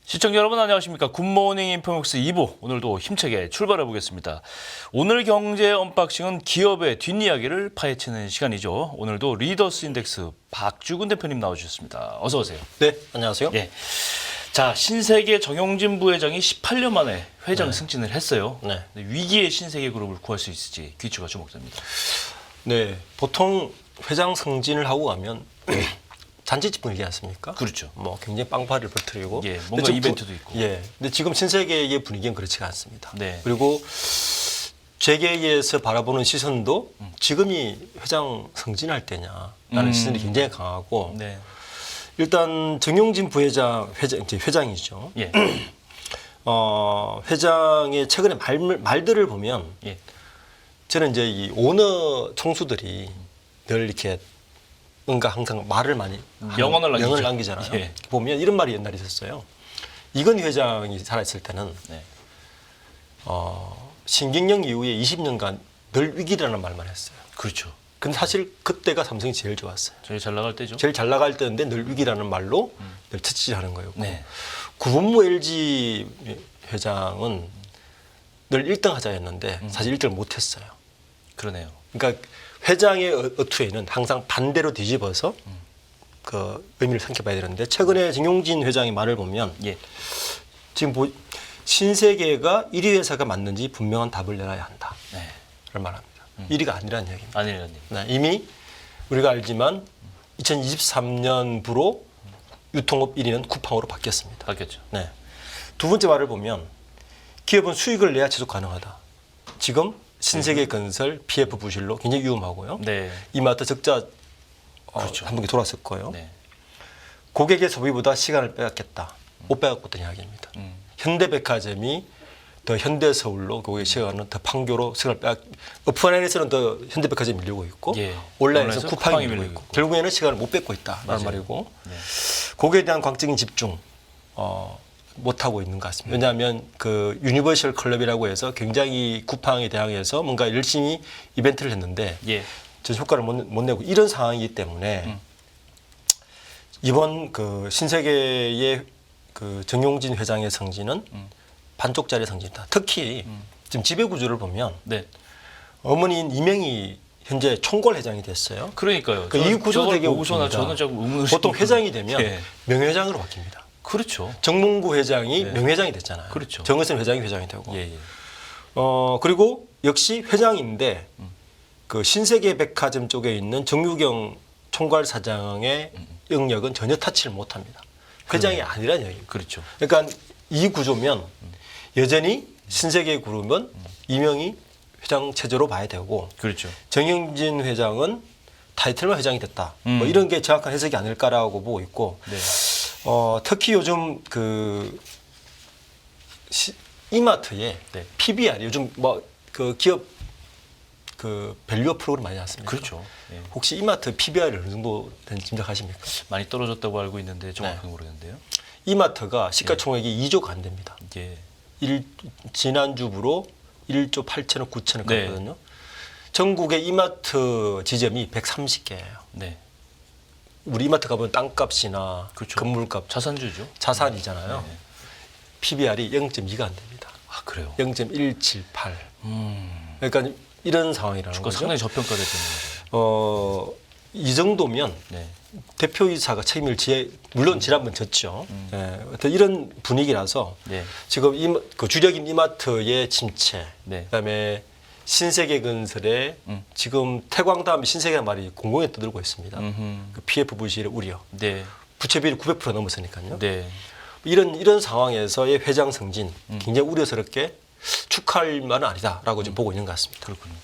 시청자 여러분 안녕하십니까. 굿모닝 인포맥스 2부 오늘도 힘차게 출발해 보겠습니다. 오늘 경제 언박싱은 기업의 뒷이야기를 파헤치는 시간이죠. 오늘도 리더스 인덱스 박주근 대표님 나와주셨습니다. 어서 오세요. 네, 안녕하세요. 예. 자, 신세계 정용진 부회장이 18년 만에 회장 승진을 했어요. 네. 위기의 신세계 그룹을 구할 수 있을지 귀추가 주목됩니다. 네, 보통 회장 승진을 하고 가면 잔치집 분위기 않습니까? 그렇죠. 뭐 굉장히 빵파리를 퍼뜨리고, 예, 뭔가 이벤트도 있고. 예, 근데 지금 신세계의 분위기는 그렇지가 않습니다. 네. 그리고 재계에서 바라보는 시선도 지금이 회장 승진할 때냐라는 시선이 굉장히 강하고, 네. 일단 정용진 부회장 이제 회장이죠. 예. 회장의 최근에 말들을 보면 예. 저는 이제 이 오너 총수들이 늘 이렇게 뭔가 항상 말을 많이 명언을 남기잖아요. 예. 보면 이런 말이 옛날에 있었어요. 이건희 회장이 살아있을 때는 네. 신경영 이후에 20년간 늘 위기라는 말만 했어요. 그렇죠. 근데 사실 그때가 삼성이 제일 좋았어요. 제일 잘 나갈 때죠. 제일 잘 나갈 때인데 늘 위기라는 말로 늘 채찍질하는 거였고, 네. 구본무 LG 회장은 늘 1등 하자였는데 사실 1등을 못했어요. 그러네요. 그러니까 회장의 어투에는 항상 반대로 뒤집어서 그 의미를 생각해봐야 되는데, 최근에 정용진 회장의 말을 보면 예. 지금 신세계가 1위 회사가 맞는지 분명한 답을 내놔야 한다. 네. 를 말합니다. 1위가 아니라는 얘기입니다. 아니라니. 네, 이미 우리가 알지만 2023년부로 유통업 1위는 쿠팡으로 바뀌었습니다. 바뀌었죠. 네. 두 번째 말을 보면 기업은 수익을 내야 지속 가능하다. 지금 신세계건설 PF 부실로 굉장히 위험하고요. 네. 이마트 적자 그렇죠. 한 분기 돌았을 거예요. 네. 고객의 소비보다 시간을 빼앗겠다. 못 빼앗겼던 이야기입니다. 현대백화점이 더 현대서울로 고객의 시간은 더 판교로 시간을 오프라인에서는 더 현대백화점이 밀리고 있고, 예. 온라인에서 쿠팡이 밀리고 밀리고 있고, 결국에는 시간을 못 뺏고 있다라는 맞아요. 말이고, 네. 거기에 대한 광적인 집중 못하고 있는 것 같습니다. 왜냐하면 그 유니버셜 클럽이라고 해서 굉장히 쿠팡에 대항해서 뭔가 열심히 이벤트를 했는데 예. 전 효과를 못 내고 이런 상황이기 때문에 이번 그 신세계의 그 정용진 회장의 승진은 반쪽짜리 승진이다. 특히 지금 지배구조를 보면 네. 어머니인 이명희 현재 총괄 회장이 됐어요. 그러니까요. 이 구조 되게 보고서나 웃깁니다. 저는 조금 의문을 보통 회장이 되면 예. 명예회장으로 바뀝니다. 그렇죠. 정문구 회장이 네. 명회장이 됐잖아요. 그렇죠. 정의선 회장이 회장이 되고. 예, 예. 그리고 역시 회장인데 그 신세계백화점 쪽에 있는 정유경 총괄 사장의 영역은 전혀 타치를 못합니다. 회장이 아니라는 얘기입니다. 그렇죠. 그러니까 이 구조면 여전히 신세계그룹은 이명희 회장 체제로 봐야 되고, 그렇죠. 정영진 회장은 타이틀만 회장이 됐다. 뭐 이런 게 정확한 해석이 아닐까라고 보고 있고, 네. 특히 요즘 그 이마트에 네. PBR 요즘 뭐 그 기업 그 밸류업 프로그램 많이 나왔습니다. 그렇죠. 예. 혹시 이마트 PBR이 어느 정도 되는지 짐작하십니까? 많이 떨어졌다고 알고 있는데 정확하게 네. 모르겠는데요. 이마트가 시가총액이 2조가 안 됩니다. 예. 지난주부로 1조 8천억 9천억 네. 갔거든요. 전국의 이마트 지점이 130개예요. 네. 우리 이마트 가보면 땅값이나 그렇죠. 건물값, 자산주죠. 자산이잖아요. 네. PBR이 0.2가 안 됩니다. 아, 그래요. 0.178. 그러니까 이런 상황이라는 주가 거죠. 상당히 저평가됐다는 거죠. 이 정도면 네. 대표이사가 책임을 물론 지난번 졌죠. 예, 이런 분위기라서 네. 지금 그 주력인 이마트의 침체, 네. 그다음에 신세계건설의 지금 태광 다음에 신세계 말이 공공에 떠들고 있습니다. 그 PF 부실의 우려, 네. 부채 비율이 900% 넘었으니까요. 네. 이런 상황에서의 회장 승진 굉장히 우려스럽게 축하할 만은 아니다라고 지금 보고 있는 것 같습니다. 그렇군요.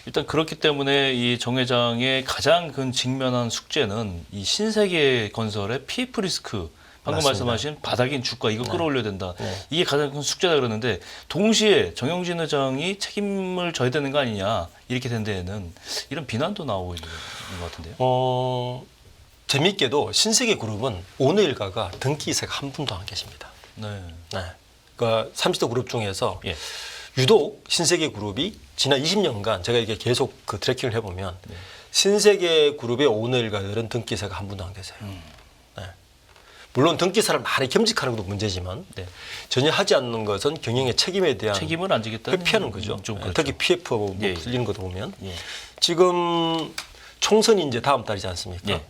일단 그렇기 때문에 이 정 회장의 가장 큰 직면한 숙제는 이 신세계 건설의 PF 리스크, 방금 맞습니다. 말씀하신 바닥인 주가 이거 끌어올려야 된다. 네. 이게 가장 큰 숙제다 그러는데 동시에 정영진 회장이 책임을 져야 되는 거 아니냐 이렇게 된 데에는 이런 비난도 나오고 있는 것 같은데요. 재미있게도 신세계그룹은 오너 일가가 등기이사가 한 분도 안 계십니다. 네. 네. 그러니까 30대 그룹 중에서 예. 유독 신세계그룹이 지난 20년간 제가 이게 계속 그 트래킹을 해보면 신세계그룹의 오너 일가들은 등기이사가 한 분도 안 계세요. 네. 물론 등기이사를 많이 겸직하는 것도 문제지만 네. 전혀 하지 않는 것은 경영의 책임에 대한 책임을 안 지겠다는 회피하는 거죠. 좀 그렇죠. 특히 PF 뭐 예, 예. 풀리는 것도 보면 예. 지금 총선이 이제 다음 달이지 않습니까? 예.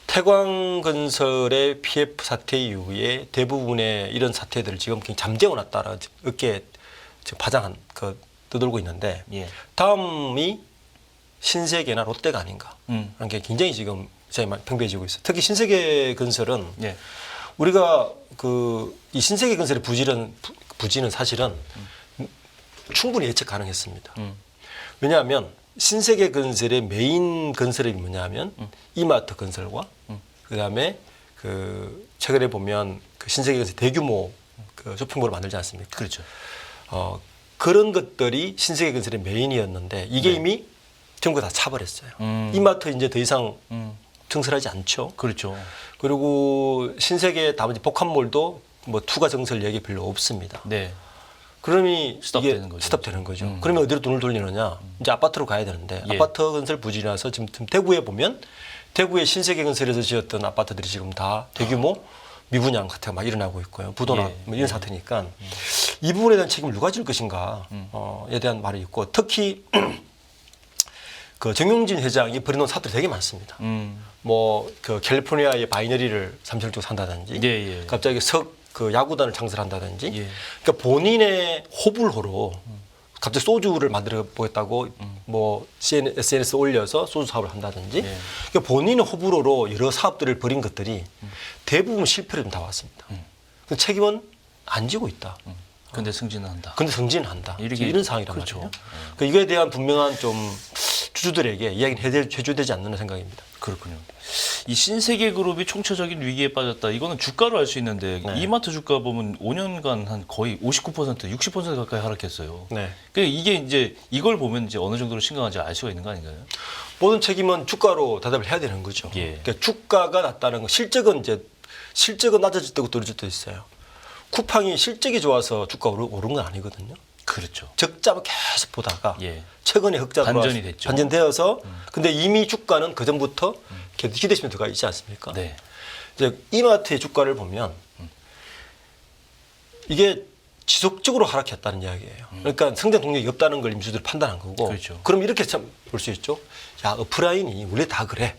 태광건설의 PF 사태 이후에 대부분의 이런 사태들을 지금 그냥 잠재워 놨다라 어깨에 지금 파장한 떠돌고 있는데 예. 다음이 신세계나 롯데가 아닌가 하는 게 굉장히 지금 팽배해지고 있어요. 특히 신세계건설은 예. 우리가 이 신세계건설의 부진은 사실은 충분히 예측 가능했습니다. 왜냐하면 신세계건설의 메인 건설이 뭐냐면 이마트 건설과 그다음에 최근에 보면 신세계건설 대규모 쇼핑몰을 만들지 않습니까? 그렇죠. 그런 것들이 신세계건설의 메인이었는데 이게 이미 전부 다 차버렸어요. 이마트 이제 더 이상 증설하지 않죠. 그렇죠. 그리고 신세계 나머지 복합몰도 뭐 투가 증설 얘기 별로 없습니다. 네. 그러니 스톱되는 이게 거죠. 스톱되는 거죠. 그러면 어디로 돈을 돌리느냐? 이제 아파트로 가야 되는데 예. 아파트 건설 부진이라서 지금 대구에 보면 대구의 신세계건설에서 지었던 아파트들이 지금 다 대규모 미분양 사태가 막 일어나고 있고요. 부도나 예. 뭐 이런 사태니까 이 부분에 대한 책임을 누가 질 것인가에 대한 말이 있고 특히 정용진 회장이 벌여놓은 사업들이 되게 많습니다. 캘리포니아의 바이너리를 3천억 산다든지 예, 예. 갑자기 야구단을 창설한다든지 예. 그러니까 본인의 호불호로 갑자기 소주를 만들어 보겠다고 SNS 올려서 소주 사업을 한다든지 예. 그러니까 본인의 호불호로 여러 사업들을 벌인 것들이 대부분 실패로 좀 다 왔습니다. 그 책임은 안 지고 있다. 근데 승진은 한다. 근데 승진은 한다. 이렇게- 이런 상황이란 그렇죠. 말이에요. 그러니까 이거에 대한 분명한 좀 주주들에게 이야기를 해줘야 되지 않는 생각입니다. 그렇군요. 이 신세계그룹이 총체적인 위기에 빠졌다. 이거는 주가로 알 수 있는데 네. 이마트 주가 보면 5년간 한 거의 59%, 60% 가까이 하락했어요. 네. 그러니까 이게 이제 이걸 보면 이제 어느 정도로 심각한지 알 수가 있는 거 아닌가요? 모든 책임은 주가로 대답을 해야 되는 거죠. 예. 그러니까 주가가 낮다는 거, 실적은 낮아질 때고 떨어질 때도 있어요. 쿠팡이 실적이 좋아서 주가 오른 건 아니거든요. 그렇죠. 적자만 계속 보다가 예. 최근에 흑자로 반전이 됐죠. 반전되어서 근데 이미 주가는 그 전부터 계속 기대시면 들어가 있지 않습니까? 네. 이제 이마트의 주가를 보면 이게 지속적으로 하락했다는 이야기예요. 그러니까 성장 동력이 없다는 걸 임수들이 판단한 거고. 그렇죠. 그럼 이렇게 참 볼 수 있죠. 야, 오프라인이 원래 다 그래.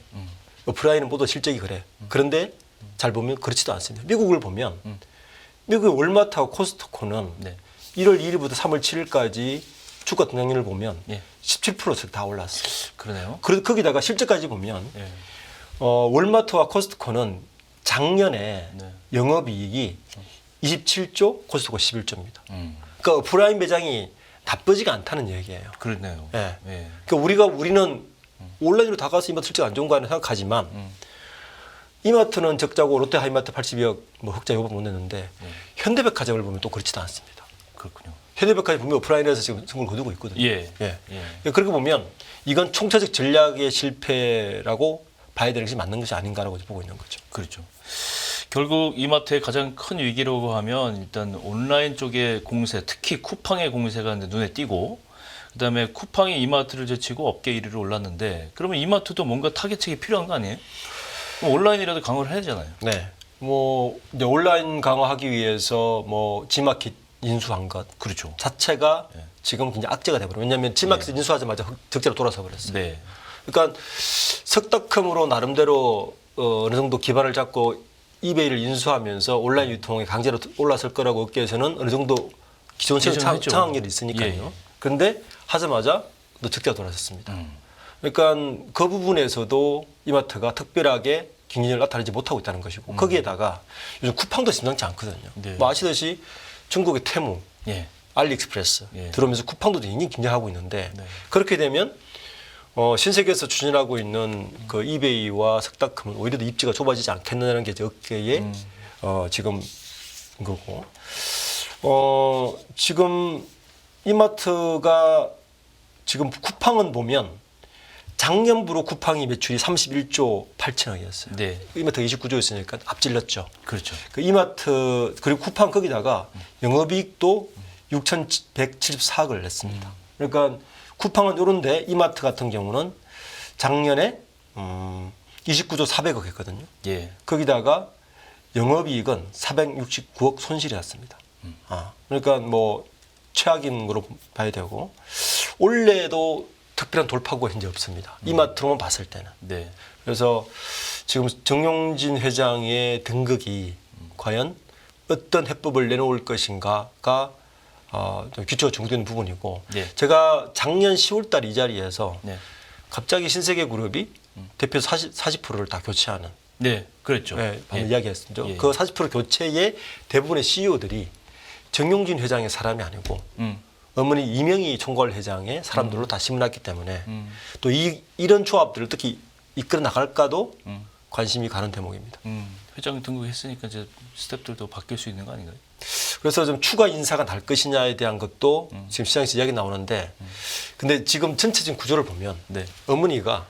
오프라인은 모두 실적이 그래. 그런데 잘 보면 그렇지도 않습니다. 미국을 보면 미국의 월마트하고 코스트코는 네. 1월 2일부터 3월 7일까지 주가 등락률을 보면 예. 17%씩 다 올랐어요. 그러네요. 그래서 거기다가 실적까지 보면 예. 월마트와 코스트코는 작년에 네. 영업이익이 27조, 코스트코 11조입니다. 그러니까 오프라인 매장이 나쁘지가 않다는 얘기예요. 그렇네요. 예. 예. 그러니까 우리는 온라인으로 다 가서 이마트 실적 안 좋은 거 아니라 생각하지만 이마트는 적자고 롯데 하이마트 80억 흑자 요번 못 냈는데 현대백화점을 보면 또 그렇지도 않습니다. 그렇군요. 현대백화점 보면 오프라인에서 지금 승부를 거두고 있거든요. 예. 예. 예. 그렇게 보면 이건 총체적 전략의 실패라고 봐야 되는 것이 맞는 것이 아닌가라고 보고 있는 거죠. 그렇죠. 결국 이마트의 가장 큰 위기라고 하면 일단 온라인 쪽의 공세, 특히 쿠팡의 공세가 이제 눈에 띄고 그다음에 쿠팡이 이마트를 제치고 업계 1위로 올랐는데 그러면 이마트도 뭔가 타겟책이 필요한 거 아니에요? 그럼 온라인이라도 강화를 해야 되잖아요. 네. 이제 온라인 강화하기 위해서 지마켓 인수한 것 그렇죠. 자체가 지금 굉장히 악재가 돼버려요. 왜냐하면 지마켓 인수하자마자 적자로 돌아서 버렸어요. 네. 그러니까 석덕흠으로 나름대로 어느 정도 기반을 잡고 이베이를 인수하면서 온라인 유통에 강제로 올랐을 거라고 업계에서는 어느 정도 기존적 예상했죠. 상황률이 있으니까요. 예. 그런데 하자마자 또 적자가 돌아섰습니다. 그러니까 그 부분에서도 이마트가 특별하게 경쟁력을 나타내지 못하고 있다는 것이고 거기에다가 요즘 쿠팡도 심상치 않거든요. 네. 아시듯이 중국의 테무, 예. 알리익스프레스 예. 들어오면서 쿠팡도 굉장히 긴장하고 있는데 네. 그렇게 되면 신세계에서 추진하고 있는 그 이베이와 석达금은 오히려 더 입지가 좁아지지 않겠느냐는 게 업계의 지금 거고 지금 이마트가 지금 쿠팡은 보면 작년부로 쿠팡이 매출이 31조 8천억이었어요. 네. 이마트 29조였으니까 앞질렀죠. 그렇죠. 그 이마트 그리고 쿠팡 거기다가 영업이익도 6,174억을 냈습니다. 그러니까 쿠팡은 이런데 이마트 같은 경우는 작년에 29조 400억 했거든요. 예. 거기다가 영업이익은 469억 손실이 났습니다. 그러니까 뭐 최악인 거로 봐야 되고 올해도 특별한 돌파구가 현재 없습니다. 이마트로만 봤을 때는. 네. 그래서 지금 정용진 회장의 등극이 과연 어떤 해법을 내놓을 것인가가 좀 귀추가 정되는 부분이고 네. 제가 작년 10월달 이 자리에서 네. 갑자기 신세계그룹이 대표 40%를 다 교체하는 네. 그랬죠. 네, 방금 예. 이야기했습니다. 예. 그 40% 교체의 대부분의 CEO들이 정용진 회장의 사람이 아니고 어머니 이명희 총괄 회장의 사람들로 다 심어놨기 때문에 또 이런 조합들을 특히 이끌어 나갈까도 관심이 가는 대목입니다. 회장 등극했으니까 이제 스태프들도 바뀔 수 있는 거 아닌가요? 그래서 좀 추가 인사가 날 것이냐에 대한 것도 지금 시장에서 이야기 나오는데 근데 지금 전체적인 구조를 보면 네. 어머니가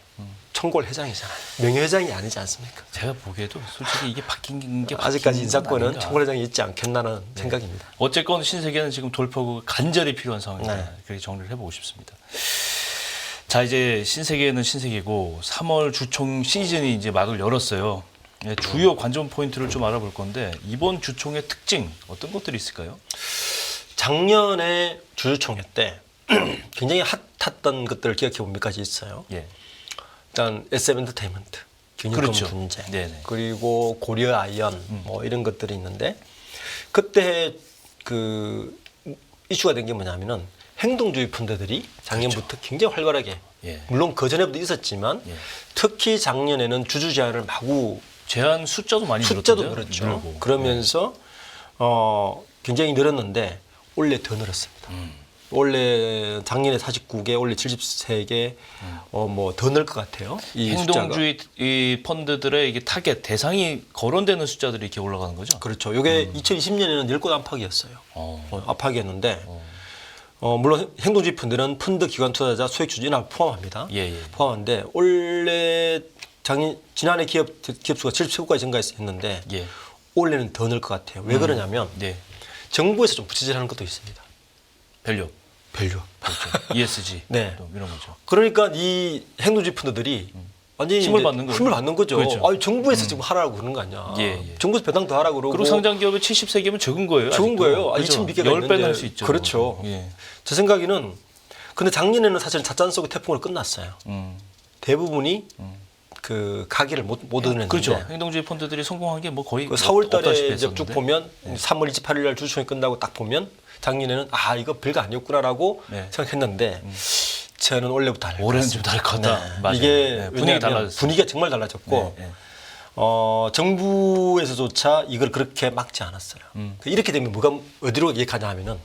총괄 회장이잖아요. 명예회장이 아니지 않습니까? 제가 보기에도 솔직히 이게 바뀐 게 아직까지 바뀐 건 인사권은 아닌가. 총괄 회장이 있지 않겠나는 생각입니다. 어쨌건 신세계는 지금 돌파구가 간절히 필요한 상황이다. 네. 그렇게 정리를 해보고 싶습니다. 자, 이제 신세계는 신세계고 3월 주총 시즌이 이제 막을 열었어요. 네, 주요 관전 포인트를 좀 알아볼 건데 이번 주총의 특징 어떤 것들이 있을까요? 작년에 주주총회 때 굉장히 핫했던 것들을 기억해 보면 몇 가지 있어요. 예. 일단 SM 엔터테인먼트, 균형금 그렇죠. 분쟁, 네네. 그리고 고려 아이언 뭐 이런 것들이 있는데 그때 그 이슈가 된 게 뭐냐면은 행동주의 펀드들이 작년부터 굉장히 활발하게 예. 물론 그 전에도 있었지만 예. 특히 작년에는 주주 제한을 마구 제한 숫자도 많이 숫자도 늘었던데요? 늘었죠. 늘고. 그러면서 굉장히 늘었는데 올해 더 늘었습니다. 올해 작년에 49개, 올해 73개, 뭐 더 늘 것 같아요. 이 숫자가. 행동주의 이 펀드들의 이게 타겟 대상이 거론되는 숫자들이 이렇게 올라가는 거죠? 그렇죠. 이게 2020년에는 10곳 안팎이었어요. 안팎이었는데 물론 행동주의 펀드는 펀드 기관 투자자 소액 주주나 포함합니다. 예, 예. 포함한데 올해 지난해 기업 수가 77곳까지 증가했는데 예. 올해는 더 늘 것 같아요. 왜 그러냐면 네. 정부에서 좀 부채질하는 것도 있습니다. 밸류. 밸류. 그렇죠. ESG. 네. 또 이런 거죠. 그러니까 이 행동주의 펀드들이 완전히 힘을 이제 받는 거죠. 힘을 받는 거죠. 그렇죠. 아니, 정부에서 지금 하라고 그러는 거 아니야. 예, 예. 정부에서 배당 더 하라고 그러고. 그리고 상장 기업의 70세기면 적은 거예요. 적은 아직도. 거예요. 그렇죠? 2,100개가 10배는 있는데. 할 수 있죠. 그렇죠. 예. 제 생각에는 근데 작년에는 사실 잣잔 속의 태풍으로 끝났어요. 대부분이 그 가기를 못 얻어냈는데. 그렇죠. 행동주의 펀드들이 성공한 게 뭐 거의 그 4월달에 없다시피 이제 쭉 했었는데. 보면 3월 28일 날 주주총회 끝나고 딱 보면 작년에는 아 이거 별거 아니었구나라고 네. 생각했는데 저는 올해부터 안 올해는 좀 다를 것 같다. 맞아요. 이게 네, 분위기 왜냐하면 달라졌어요. 분위기가 정말 달라졌고 네, 네. 정부에서조차 이걸 그렇게 막지 않았어요. 이렇게 되면 뭐가 어디로 얘기하냐 하면은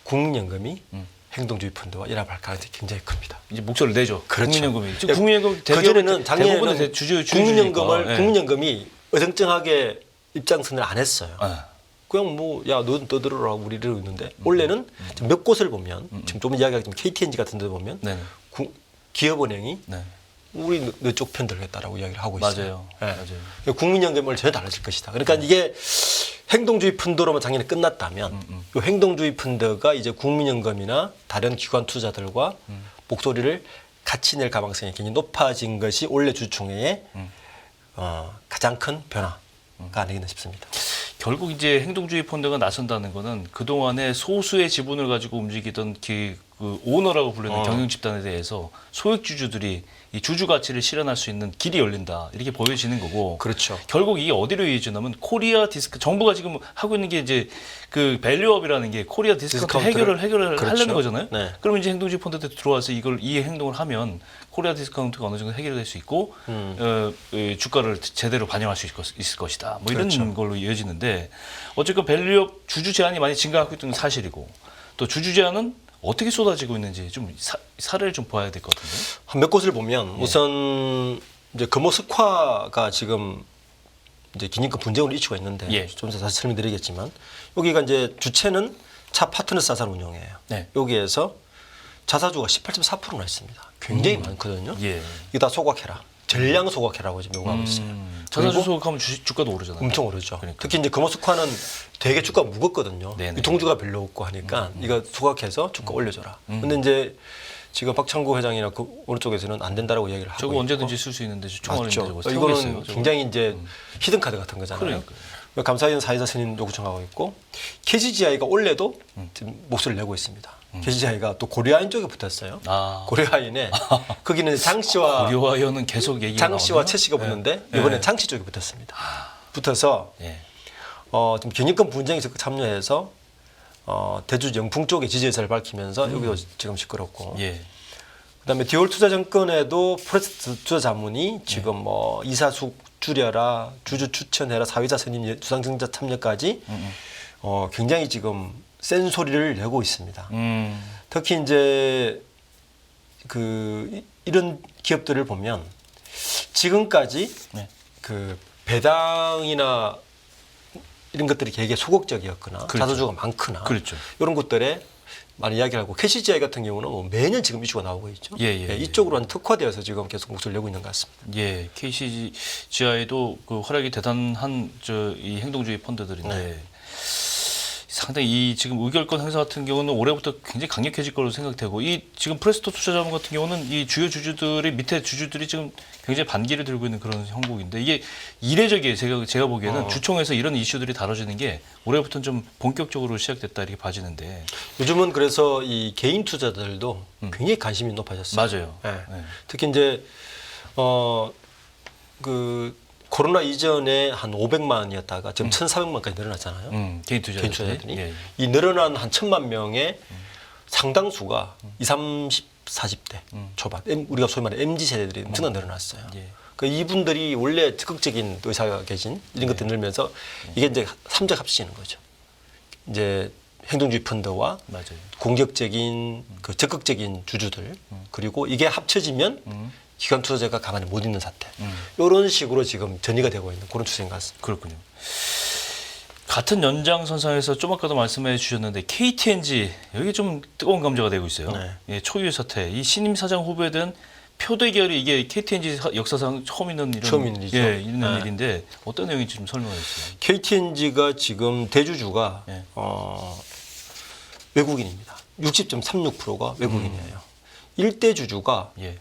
국민연금이 행동주의 펀드와 연합할 가능성이 굉장히 큽니다. 이제 목소리를 내죠. 그렇죠. 국민연금이. 지금 국민연금 그전에는 작년에는 대부분은 국민연금을 네. 국민연금이 어정쩡하게 입장선을 안 했어요. 아, 그냥 뭐 야 너 떠들어라 우리 이러고 있는데 원래는 지금 몇 곳을 보면 지금 좀 이야기하겠지만 KTNG 같은 데 보면 네. 기업은행이 네. 우리 너쪽 편 들겠다라고 이야기를 하고 있어요. 맞아요. 예. 맞아요. 국민연금을 전혀 달라질 것이다. 그러니까 이게 행동주의 펀드로만 작년에 끝났다면 이 행동주의 펀드가 이제 국민연금이나 다른 기관 투자들과 목소리를 같이 낼 가능성이 굉장히 높아진 것이 올해 주총회의 가장 큰 변화가 아니겠나 싶습니다. 결국 이제 행동주의 펀드가 나선다는 거는 그동안에 소수의 지분을 가지고 움직이던 그 오너라고 불리는 경영 집단에 대해서 소액주주들이 이 주주 가치를 실현할 수 있는 길이 열린다. 이렇게 보여지는 거고. 그렇죠. 결국 이게 어디로 이어지냐면 코리아 디스크 정부가 지금 하고 있는 게 이제 그 밸류업이라는 게 코리아 디스카운트 해결을 그렇죠. 하려는 거잖아요. 네. 그러면 이제 행동주의 펀드들 들어와서 이 행동을 하면 코리아 디스카운트가 어느 정도 해결될 수 있고 주가를 제대로 반영할 수 있을 것이다. 뭐 이런 그렇죠. 걸로 이어지는데 어쨌건 밸류업 주주 제한이 많이 증가하고 있는 건 사실이고 또 주주 제한은 어떻게 쏟아지고 있는지 좀 사례를 좀 봐야 될 것 같은데. 한 몇 곳을 보면 우선 이제 금호석화가 지금 이제 기니까 분쟁으로 이슈가 있는데 예. 좀 더 다시 설명드리겠지만 여기가 이제 주체는 차 파트너스 자산 운용이에요. 네. 여기에서 자사주가 18.4%나 있습니다. 굉장히 많거든요. 예. 이거 다 소각해라. 전량 소각해라고 지금 요구하고 있어요. 자사주 그리고 소각하면 주가도 오르잖아요. 엄청 오르죠. 그러니까. 특히 이제 금호석화는 되게 주가가 무겁거든요. 네네. 유통주가 별로 없고 하니까 이거 소각해서 주가 올려줘라. 근데 이제 지금 박창구 회장이나 그 어느 쪽에서는 안 된다라고 이야기를 하고 저거 있고. 언제든지 쓸 수 있는데 총알인데 맞죠. 저거 이거는 세우겠어요, 저거. 굉장히 이제 히든 카드 같은 거잖아요. 그러니까요. 감사위원 사회자 선임 요구청하고 있고 KCGI가 원래도 지금 목소리를 내고 있습니다. KCGI가 또 고려아인 쪽에 붙었어요. 아. 고려아인에 거기는 장 씨와 고려와연은 계속 얘기가 장 씨와 나오네요. 최 씨가 붙는데 네. 이번에 장 씨 쪽에 붙었습니다. 붙어서 예. 좀 경영권 분쟁에 적극 참여해서 대주 영풍 쪽에 지지 의사를 밝히면서 여기도 지금 시끄럽고. 예. 그다음에 디올 투자증권에도 포레스트 투자 자문이 지금 뭐 이사숙 줄여라, 주주 추천해라, 사회자 선임, 주상증자 참여까지 굉장히 지금 센 소리를 내고 있습니다. 특히 이제 이런 기업들을 보면 지금까지 네. 그 배당이나 이런 것들이 되게 소극적이었거나 그렇죠. 자사주가 많거나 그렇죠. 이런 것들에 많이 이야기를 하고 KCGI 같은 경우는 뭐 매년 지금 이슈가 나오고 있죠. 예. 이쪽으로 한 특화되어서 지금 계속 목소리를 내고 있는 것 같습니다. 예, KCGI도 그 활약이 대단한 이 행동주의 펀드들인데 네. 상당히 이 지금 의결권 행사 같은 경우는 올해부터 굉장히 강력해질 걸로 생각되고 이 지금 프레스토 투자자문 같은 경우는 이 주요 주주들이 밑에 주주들이 지금 굉장히 반기를 들고 있는 그런 형국인데 이게 이례적이에요. 제가 보기에는 주총에서 이런 이슈들이 다뤄지는 게 올해부터는 좀 본격적으로 시작됐다 이렇게 봐지는데 요즘은 그래서 이 개인 투자들도 굉장히 관심이 높아졌어요. 맞아요. 네. 네. 특히 이제 코로나 이전에 한 500만이었다가 지금 1,400만까지 늘어났잖아요. 개인 투자자들이. 개인 투자자들이. 예. 이 늘어난 한 1,000만 명의 상당수가 20, 30, 40대 초반, 우리가 소위 말해 MZ 세대들이 엄청나게 늘어났어요. 예. 그 이분들이 원래 적극적인 의사가 계신 이런 것들이 늘면서 이게 이제 삼적 합치는 거죠. 이제 행동주의 펀드와 맞아요. 공격적인 그 적극적인 주주들 그리고 이게 합쳐지면 기관 투자자가 가만히 못 있는 사태. 이런 식으로 지금 전이가 되고 있는 그런 추세인 것 같습니다. 그렇군요. 같은 연장선상에서 좀 아까도 말씀해 주셨는데 KTNG 여기 좀 뜨거운 감자가 되고 있어요. 네. 예, 초유의 사태. 이 신임 사장 후보에 대한 표대결이 이게 KTNG 역사상 처음 있는 이런 처음 있는 일이죠. 예, 있는 네. 일인데 어떤 내용인지 좀 설명해 주세요. KTNG가 지금 대주주가 네. 외국인입니다. 60.36%가 외국인이에요. 일대 주주가 예.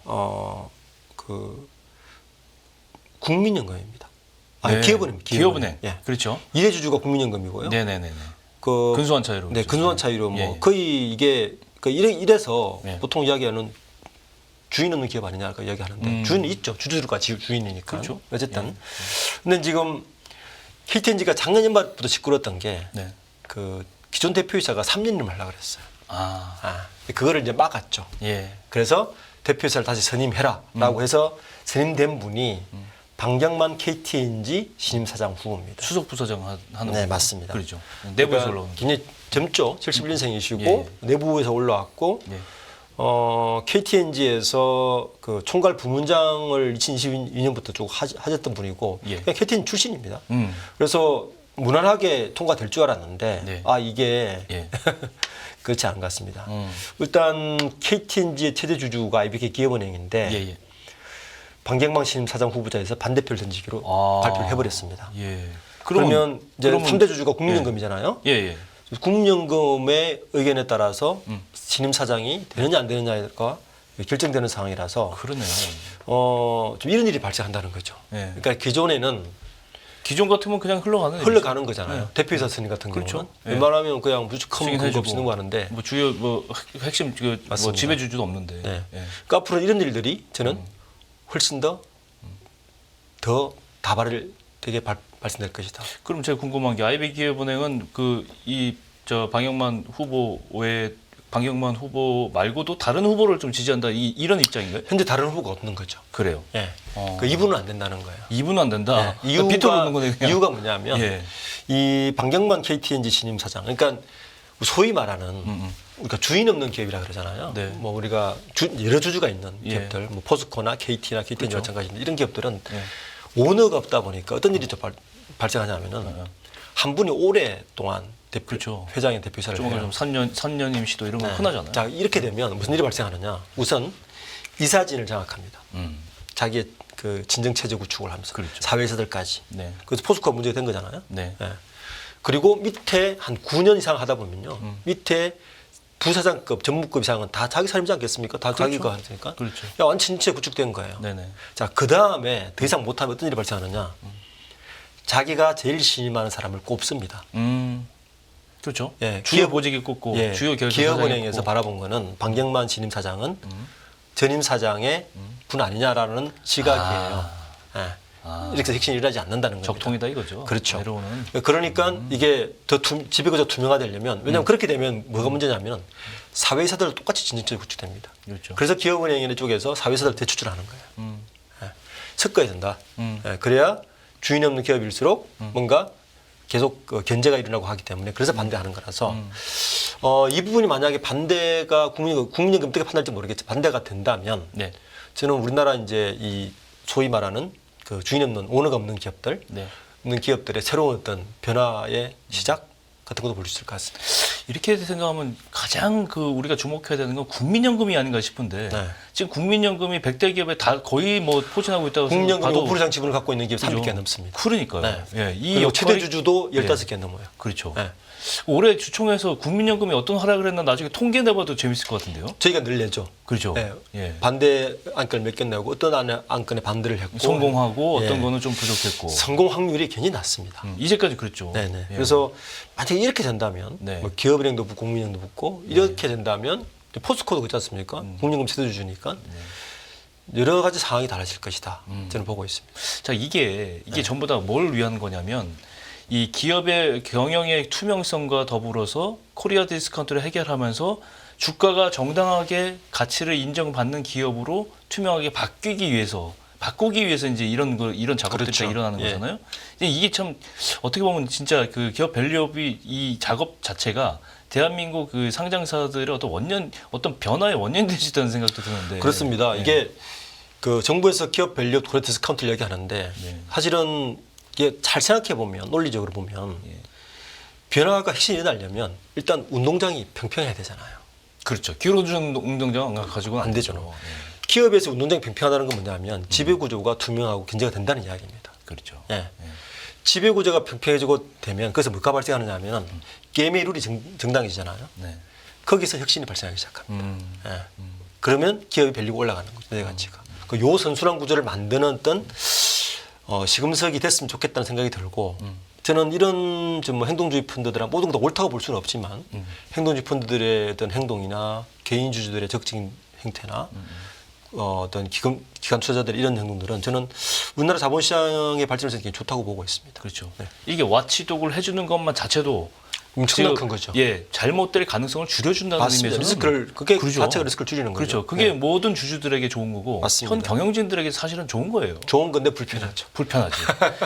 국민연금입니다. 네. 기업은행입니다. 기업은행. 예. 그렇죠. 일대 주주가 국민연금이고요. 네네네. 그 근소한 차이로. 네, 그렇죠. 근소한 차이로 뭐 예. 거의 이게 이래서 네. 보통 이야기하는 주인 없는 기업 아니냐 그 이야기하는데 주인이 있죠. 주주들과 주인이니까. 그렇죠. 어쨌든. 근데 지금 KTNG가 작년 연말부터 시끄러웠던 게 네. 그 기존 대표이사가 3년을 하려고 그랬어요. 아. 그거를 이제 막았죠. 예. 그래서 대표이사를 다시 선임해라라고 해서 선임된 분이 방경만 KTNG 신임 사장 후보입니다. 수석 부사장 하는 네, 분. 맞습니다. 그렇죠. 내부에서 그러니까 올라오는. 굉장히 젊죠. 71년생이시고 예. 내부에서 올라왔고 예. KTNG에서 그 총괄 부문장을 2022년부터 쭉 하셨던 분이고 예. 그냥 KTNG 출신입니다. 음. 그래서 무난하게 통과될 줄 알았는데 네. 이게 예. 그렇지 않은 것 같습니다. 일단 KTNG의 최대 주주가 IBK 기업은행인데 예. 예. 방경망 신임 사장 후보자에서 반대표를 던지기로 발표를 해버렸습니다. 예. 그러면 이제 그러면- 3대 주주가 국민연금이잖아요. 예. 예. 국민연금의 의견에 따라서 신임 사장이 되느냐 안 되느냐가 결정되는 상황이라서 그러네요. 좀 이런 일이 발생한다는 거죠. 예. 그러니까 기존에는 기존 같으면 그냥 흘러가는 흘러가는 거잖아요. 네. 대표이사 선임 같은 그렇죠. 경우는 예. 웬만하면 그냥 무조건 근거 승인해주고. 없이 넘어가는데 뭐 주요 뭐 핵심 뭐 맞습니다. 지배주주도 없는데. 네. 예. 그러니까 앞으로 이런 일들이 저는 훨씬 더 다발을 되게 발생될 것이다. 그럼 제가 궁금한 게 IB기업은행은 방영만 후보 외에 방영만 후보 말고도 다른 후보를 좀 지지한다 이런 입장인가요? 현재 다른 후보가 없는 거죠. 그래요. 예. 그 2분은 안 된다는 거예요. 2분 안 된다. 예. 빗도 놓는 거네. 그냥. 이유가 뭐냐면 예. 이 방경만 KTNG 신임 사장, 그러니까 소위 말하는 우리가 주인 없는 기업이라 그러잖아요. 네. 뭐 우리가 여러 주주가 있는 예. 기업들, 뭐 포스코나 KT나 KTNG 그렇죠. 마찬가지인데 이런 기업들은 예. 오너가 없다 보니까 어떤 일이 또 발생하냐면은 한 분이 오랫동안 그렇죠. 회장의 대표이사를 조금 해요. 좀 선녀님 시도 이런 거 흔하잖아요. 자, 이렇게 되면 무슨 일이 발생하느냐? 우선 이사진을 장악합니다. 음. 자기의 그 진정 체제 구축을 하면서 그렇죠. 사회이사들까지. 네. 그래서 포스코가 문제가 된 거잖아요. 네. 예. 그리고 밑에 한 9년 이상 하다 보면요. 밑에 부사장급, 전무급 이상은 다 자기 사람이지 않겠습니까? 다 그렇죠. 자기가 하니까. 그렇죠. 야, 완전 진짜 구축된 거예요. 네네. 자, 그 다음에 더 이상 못하면 어떤 일이 발생하느냐. 자기가 제일 신임하는 사람을 꼽습니다. 그렇죠. 예, 주요 보직이 꼽고 예, 주요 결정 기업은행에서 바라본 거는 방경만 신임 사장은 전임 사장의 분 아니냐라는 시각이에요. 예. 이렇게 해서 핵심이 일하지 않는다는 겁니다. 적통이다 이거죠. 그렇죠. 내려오는. 그러니까 이게 더 지배구조 투명화되려면 왜냐하면 그렇게 되면 뭐가 문제냐면 사회이사들 똑같이 진정체제 구축됩니다. 그렇죠. 그래서 기업은행 쪽에서 사회이사들 대추출하는 거예요. 예. 섞어야 된다. 예. 그래야 주인 없는 기업일수록 뭔가 계속 견제가 일어나고 하기 때문에 그래서 반대하는 거라서 이 부분이 만약에 반대가 국민연금 어떻게 판단할지 모르겠지 반대가 된다면 네. 저는 우리나라 이제 이 소위 말하는 그 주인 없는 오너가 없는 기업들 네. 있는 기업들의 새로운 어떤 변화의 시작 같은 것도 볼 수 있을 것 같습니다. 이렇게 생각하면 가장 그 우리가 주목해야 되는 건 국민연금이 아닌가 싶은데 네. 지금 국민연금이 100대 기업에 다 거의 뭐 포진하고 있다고 국민연금 봐도 5% 이상 지분을 갖고 있는 기업 그죠? 300개 넘습니다. 그러니까요. 네. 예, 이 그리고 역할이- 최대 주주도 예. 15개 넘어요. 그렇죠. 네. 올해 주총에서 국민연금이 어떤 하락을 했나 나중에 통계 내봐도 재밌을 것 같은데요. 저희가 늘 내죠. 그렇죠. 네. 예. 반대 안건을 몇 개 내고 어떤 안건에 반대를 했고 성공하고 예. 어떤 거는 좀 부족했고 성공 확률이 굉장히 낮습니다. 이제까지 그랬죠. 네네. 예. 그래서 만약에 이렇게 된다면 네. 뭐 기업은행도 붙고 국민연금도 붙고 이렇게 된다면 포스코도 그렇지 않습니까? 국민연금 세대주주니까 여러 가지 상황이 달라질 것이다. 저는 보고 있습니다. 자 이게 네. 전부 다 뭘 위한 거냐면 이 기업의 경영의 투명성과 더불어서 코리아 디스카운트를 해결하면서 주가가 정당하게 가치를 인정받는 기업으로 투명하게 바꾸기 위해서 이제 이런 작업들이 그렇죠. 다 일어나는 예. 거잖아요. 근데 이게 참 어떻게 보면 진짜 그 기업 밸류업이 이 작업 자체가 대한민국 그 상장사들의 어떤 변화의 원인이 될 수 있다는 생각도 드는데 그렇습니다. 예. 이게 그 정부에서 기업 밸류 코리아 디스카운트를 얘기하는데 네. 사실은 이게 잘 생각해 보면 논리적으로 보면 예. 변화가 핵심이 일어나려면 일단 운동장이 평평해야 되잖아요. 그렇죠. 기울어준 운동장 가지고는 안 되죠. 예. 기업에서 운동장이 평평하다는 건 뭐냐면 지배구조가 투명하고 견제가 된다는 이야기입니다. 그렇죠. 예. 지배구조가 평평해지고 되면 그래서 뭐가 발생하느냐면 게임의 룰이 정당해지잖아요. 네. 거기서 혁신이 발생하기 시작합니다. 음. 예. 그러면 기업의 밸류가 올라가는 거죠. 내 가치가. 요 선순환 구조를 만드는 어떤 시금석이 됐으면 좋겠다는 생각이 들고 저는 이런 좀 뭐 행동주의 펀드들은 모든 것 다 옳다고 볼 수는 없지만 행동주의 펀드들의 어떤 행동이나 개인 주주들의 적극적인 행태나 어떤 기관 투자자들의 이런 행동들은 저는 우리나라 자본시장의 발전에서 굉장히 좋다고 보고 있습니다. 그렇죠. 네. 이게 와치독을 해주는 것만 자체도 엄청난 지금, 큰 거죠. 예, 잘못될 가능성을 줄여준다는 맞습니다. 의미에서는 리스크를 그게 그렇죠. 자체가 리스크를 줄이는 거죠. 그렇죠. 그게 네. 모든 주주들에게 좋은 거고 맞습니다. 현 경영진들에게 사실은 좋은 거예요. 좋은 건데 불편하죠. 불편하지.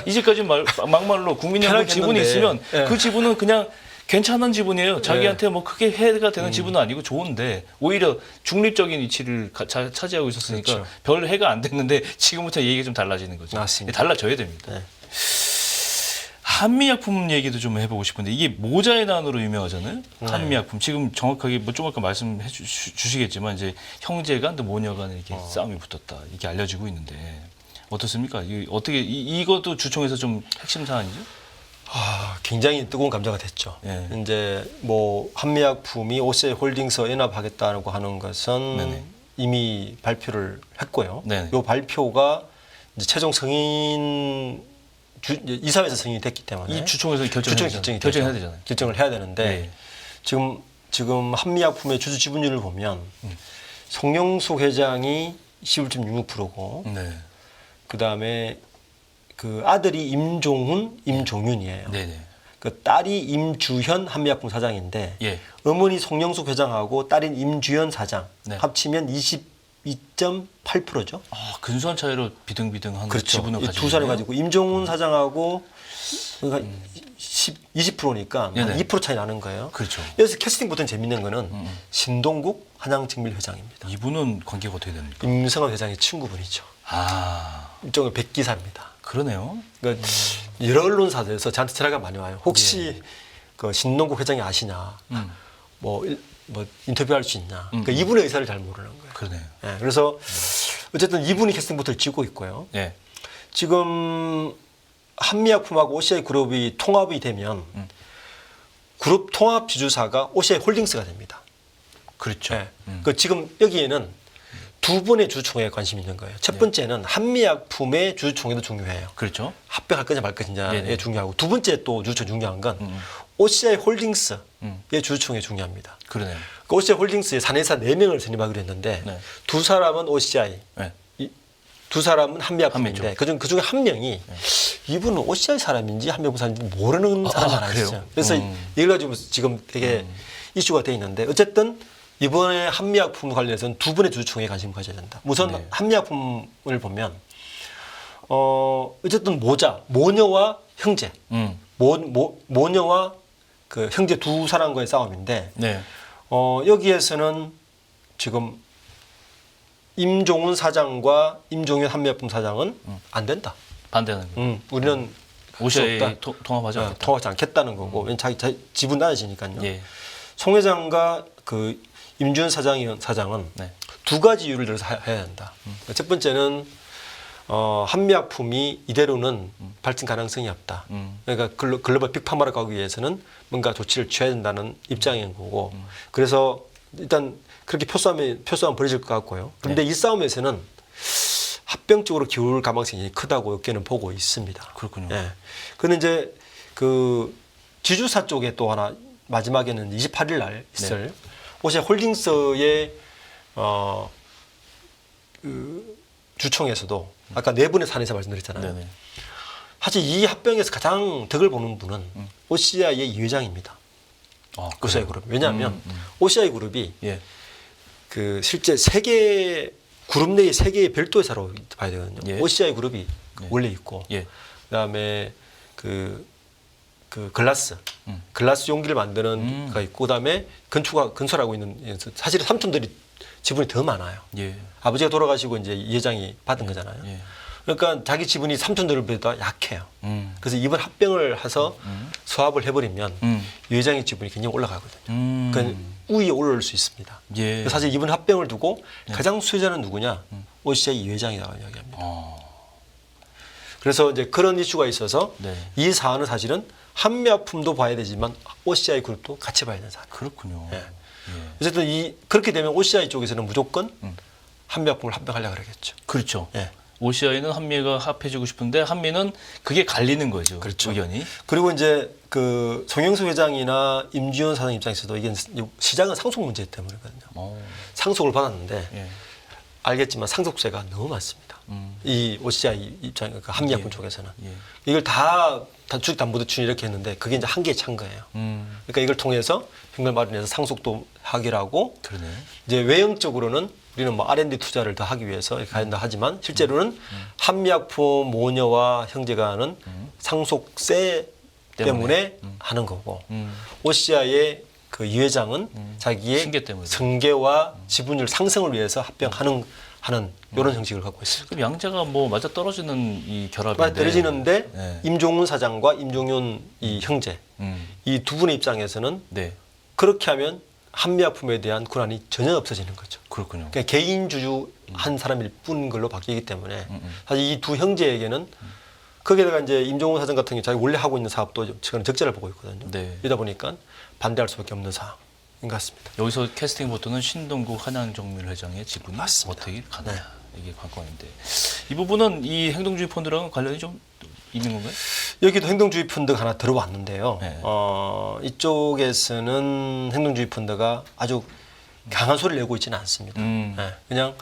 이제까지 막말로 국민연금 지분이 편하겠는데. 있으면 예. 그 지분은 그냥 괜찮은 지분이에요. 자기한테 뭐 크게 해가 되는 지분은 아니고 좋은데 오히려 중립적인 위치를 차지하고 있었으니까 그렇죠. 별 해가 안 됐는데 지금부터 얘기가 좀 달라지는 거죠. 맞습니다. 달라져야 됩니다. 네. 한미약품 얘기도 좀 해보고 싶은데 이게 모자의 난으로 유명하잖아요. 한미약품 지금 정확하게 뭐 좀 아까 말씀해 주시겠지만 이제 형제간 또 모녀간 이렇게 싸움이 붙었다 이렇게 알려지고 있는데 어떻습니까? 어떻게 이것도 주총에서 좀 핵심 사안이죠? 굉장히 뜨거운 감자가 됐죠. 예. 이제 뭐 한미약품이 오세이 홀딩스 연합하겠다고 하는 것은 네네. 이미 발표를 했고요. 네네. 이 발표가 이제 최종 승인 이사회에서 승인이 됐기 때문에 이 주총에서 결정해야 되잖아요. 결정을 해야 되는데 네. 지금 한미약품의 주주 지분율을 보면 송영수 회장이 11.66%고 네. 그다음에 그 아들이 임종윤이에요. 네네. 그 딸이 임주현 한미약품 사장인데 예. 어머니 송영숙 회장하고 딸인 임주현 사장 네. 합치면 22.8%죠. 근소한 차이로 비등비등한 그렇죠. 지분을 이 가지고 두 살을 있네요. 가지고 임종훈 사장하고 그러니까 20%니까 네네. 한 2% 차이 나는 거예요. 그렇죠. 여기서 캐스팅부터 재밌는 거는 신동국 한양증밀 회장입니다. 이분은 관계가 어떻게 됩니까? 임성환 회장의 친구분이죠. 일종의 백기사입니다. 그러네요. 그러니까 여러 언론사들에서 저한테 전화가 많이 와요. 혹시 그 신동국 회장이 아시냐? 뭐 뭐 인터뷰할 수 있냐. 그러니까 이분의 의사를 잘 모르는 거예요. 그러네요. 예, 그래서 어쨌든 이분이 캐스팅부터를 쥐고 있고요. 예. 지금 한미약품하고 OCI 그룹이 통합이 되면 그룹 통합 지주사가 OCI 홀딩스가 됩니다. 그렇죠. 예. 그 지금 여기에는 두 분의 주주총회에 관심이 있는 거예요. 첫 번째는 한미약품의 주주총회도 중요해요. 그렇죠. 합병할 거냐 말 것이냐에 네네. 중요하고 두 번째 또 주주총회 중요한 건 OCI 홀딩스의 주주총회 중요합니다. 그러네요. 그 OCI 홀딩스에 사내사 4명을 선임하기로 했는데 네. 두 사람은 OCI, 네. 두 사람은 한미약품인데 한미죠. 그중에 한 명이 이분은 OCI 사람인지 한미약품 사람인지 모르는 사람이 하나 그래요? 있어요. 그래서 이걸 가지고 지금 되게 이슈가 돼 있는데 어쨌든 이번에 한미약품 관련해서는 두 분의 주주총회에 관심 가져야 된다. 우선 네. 한미약품을 보면 어쨌든 모녀와 형제, 모녀와 그 형제 두 사람과의 싸움인데 네. 여기에서는 지금 임종훈 사장과 임종현 한미약품 사장은 안 된다. 반대하는 거. 우리는 OCI 통합하지 않겠다. 통하지 않겠다는 거고 왜냐면 자기 지분 나눠지니까요. 예. 송 회장과 그 임준현 사장은 네. 두 가지 이유를 들어서 해야 한다. 첫 번째는 한미약품이 이대로는 발전 가능성이 없다. 그러니까 글로벌 빅파마를 가기 위해서는 뭔가 조치를 취해야 된다는 입장인 거고. 그래서 일단 그렇게 표싸움 벌어질 것 같고요. 그런데 이 싸움에서는 합병 쪽으로 기울 가능성이 크다고 업계는 보고 있습니다. 그렇군요. 예. 그런데 이제 그 지주사 쪽에 또 하나 마지막에는 28일 날 있을 OCI 홀딩스의 그 주총에서도 아까 네 분의 사내사 말씀드렸잖아요. 네네. 사실 이 합병에서 가장 덕을 보는 분은 OCI의 이 회장입니다. 아, OCI 그래요? 그룹. 왜냐하면 OCI 그룹이 예. 그 실제 세계 그룹 내의 세 개의 별도 회사로 봐야 되거든요. 예. OCI 그룹이 원래 있고, 예. 그다음에 그 글라스 용기를 만드는 가 있고, 그다음에 건설하고 있는 사실은 삼촌들이 지분이 더 많아요. 예. 아버지가 돌아가시고 이제 이 회장이 받은 거잖아요. 예. 그러니까 자기 지분이 삼촌들보다 약해요. 그래서 이번 합병을 해서 수합을 해버리면 이 회장의 지분이 굉장히 올라가거든요. 그러니까 우위에 올라올 수 있습니다. 예. 사실 이번 합병을 두고 가장 수혜자는 누구냐? OCI 이 회장이라고 이야기합니다. 그래서 이제 그런 이슈가 있어서 네. 이 사안은 사실은 한미약품도 봐야 되지만 OCI 그룹도 같이 봐야 되는 사안. 그렇군요. 예. 어쨌든 그렇게 되면 OCI 쪽에서는 무조건 한미약품을 합병하려고 그러겠죠. 그렇죠. 예. OCI는 한미가 합해지고 싶은데 한미는 그게 갈리는 거죠. 그렇죠. 의견이. 그리고 이제 그 송영수 회장이나 임지현 사장 입장에서도 이게 시장은 상속 문제 때문이거든요. 상속을 받았는데 예. 알겠지만 상속세가 너무 많습니다. 이 OCI 입장, 그러니까 한미약품 예. 쪽에서는 예. 이걸 다 주식담보대출 이렇게 했는데 그게 이제 한계에 찬 거예요. 그러니까 이걸 통해서 현금 마련해서 상속도 하기로 하고 그러네. 이제 외형적으로는 우리는 뭐 R&D 투자를 더 하기 위해서 이렇게 한다 하지만 실제로는 한미약품 모녀와 형제가 하는 상속세 때문에 하는 거고 OCI의 그 이 회장은 자기의 승계 때문에. 승계와 지분율 상승을 위해서 합병하는 이런 형식을 갖고 있습니다. 그럼 양자가 뭐 맞아 떨어지는 이 결합인데. 맞아 떨어지는데 네. 임종훈 사장과 임종윤 이 형제 이 두 분의 입장에서는 네. 그렇게 하면 한미약품에 대한 권한이 전혀 없어지는 거죠. 그렇군요. 그냥 개인 주주 한 사람일 뿐 걸로 바뀌기 때문에 사실 이 두 형제에게는 거기에다가 이제 임종훈 사장 같은 경우 자기 원래 하고 있는 사업도 지금 적자를 보고 있거든요. 네. 이러다 보니까 반대할 수밖에 없는 상황인 것 같습니다. 여기서 캐스팅 보트는 신동국 한양정밀 회장의 지분이 맞습니다. 어떻게 가느냐 이게 관건인데 이 부분은 이 행동주의 펀드랑은 관련이 좀 있는 건가요? 여기도 행동주의 펀드가 하나 들어왔는데요. 네. 이쪽에서는 행동주의 펀드가 아주 강한 소리를 내고 있지는 않습니다. 네, 그냥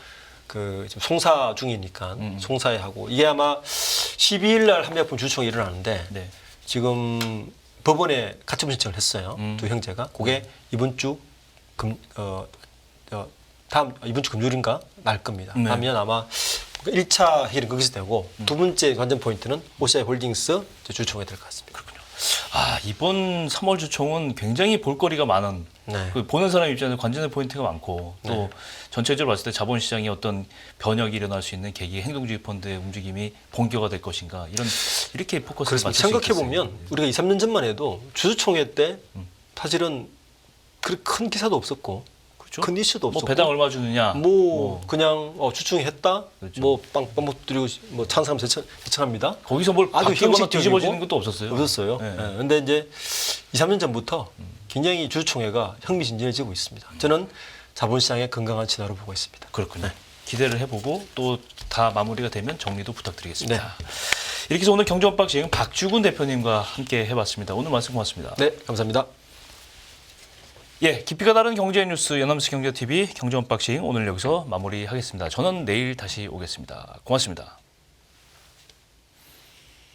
그 지금 송사 중이니까 송사에 하고 이게 아마 12일 날 한미약품 주총이 일어나는데 네. 지금 법원에 가처분 신청을 했어요. 두 형제가. 그게 이번 주 이번 주 금요일인가 날 겁니다. 네. 하면 아마 1차 해결은 거기서 되고 두 번째 관전 포인트는 OCI 홀딩스 주총에 될 것 같습니다. 그렇군요. 아 이번 3월 주총은 굉장히 볼거리가 많은 네. 그 보는 사람 입장에서 관전의 포인트가 많고 또 전체적으로 봤을 때 자본시장이 어떤 변혁이 일어날 수 있는 계기, 행동주의 펀드의 움직임이 본격화될 것인가 이렇게 포커스를 맞출 수 생각해 있겠어요. 보면 우리가 2, 3년 전만 해도 주주총회 때 사실은 큰 기사도 없었고 그렇죠? 큰 이슈도 뭐 없었고 배당 얼마 주느냐. 그냥 주충했다. 그렇죠. 뭐 빵못 드리고 뭐 찬성하면 제청합니다. 거기서 뭘 아주 바뀌거나 형식적이고 뒤집어지는 것도 없었어요. 없었어요. 네. 예. 근데 이제 2, 3년 전부터 굉장히 주주총회가 흥미진진해지고 있습니다. 저는 자본시장의 건강한 진화로 보고 있습니다. 그렇군요. 기대를 해보고 또 다 마무리가 되면 정리도 부탁드리겠습니다. 네. 이렇게 해서 오늘 경제 언박싱 박주군 대표님과 함께 해봤습니다. 오늘 말씀 고맙습니다. 네, 감사합니다. 예, 깊이가 다른 경제 뉴스 연합뉴스 경제TV 경제 언박싱 오늘 여기서 마무리하겠습니다. 저는 내일 다시 오겠습니다. 고맙습니다.